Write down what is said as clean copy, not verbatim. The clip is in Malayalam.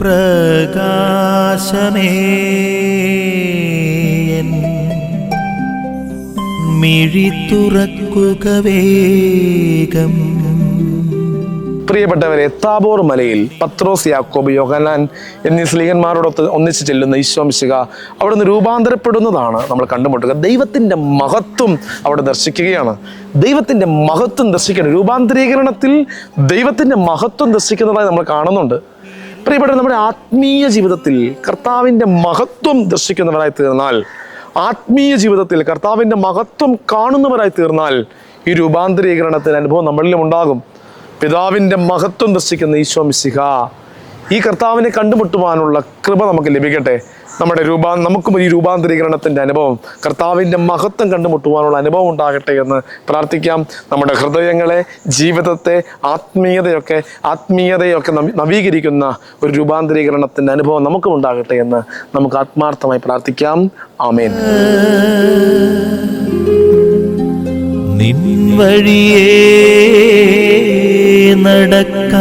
പ്രകാശമേ മിഴി തുറക്കുക വേഗം. പ്രിയപ്പെട്ടവരെ, താബോർ മലയിൽ പത്രോസ്, യാക്കോബ്, യോഹന്നാൻ എന്നീ സ്ലീഹന്മാരോടൊത്ത് ഒന്നിച്ച് ചെല്ലുന്ന ഈശോ മിശിഹ അവിടുന്ന് രൂപാന്തരപ്പെടുന്നതാണ് നമ്മൾ കണ്ടുമുട്ടുക. ദൈവത്തിൻ്റെ മഹത്വം അവിടെ ദർശിക്കുകയാണ്. ദൈവത്തിൻ്റെ മഹത്വം ദർശിക്കണം. രൂപാന്തരീകരണത്തിൽ ദൈവത്തിൻ്റെ മഹത്വം ദർശിക്കുന്നതായി നമ്മൾ കാണുന്നുണ്ട്. പ്രിയപ്പെട്ട, നമ്മുടെ ആത്മീയ ജീവിതത്തിൽ കർത്താവിൻ്റെ മഹത്വം ദർശിക്കുന്നവരായി തീർന്നാൽ, ആത്മീയ ജീവിതത്തിൽ കർത്താവിൻ്റെ മഹത്വം കാണുന്നവരായി തീർന്നാൽ, ഈ രൂപാന്തരീകരണത്തിന് അനുഭവം നമ്മളിലും ഉണ്ടാകും. പിതാവിൻ്റെ മഹത്വം ദർശിക്കുന്ന ഈശോ മിശിഹ ഈ കർത്താവിനെ കണ്ടുമുട്ടുവാനുള്ള കൃപ നമുക്ക് ലഭിക്കട്ടെ. നമുക്കും ഈ രൂപാന്തരീകരണത്തിൻ്റെ അനുഭവം, കർത്താവിൻ്റെ മഹത്വം കണ്ടുമുട്ടുവാനുള്ള അനുഭവം ഉണ്ടാകട്ടെ എന്ന് പ്രാർത്ഥിക്കാം. നമ്മുടെ ഹൃദയങ്ങളെ, ജീവിതത്തെ, ആത്മീയതയൊക്കെ നവീകരിക്കുന്ന ഒരു രൂപാന്തരീകരണത്തിൻ്റെ അനുഭവം നമുക്കും ഉണ്ടാകട്ടെ എന്ന് നമുക്ക് ആത്മാർത്ഥമായി പ്രാർത്ഥിക്കാം. ആമേൻ. നിൻ വഴിയേ നടക്ക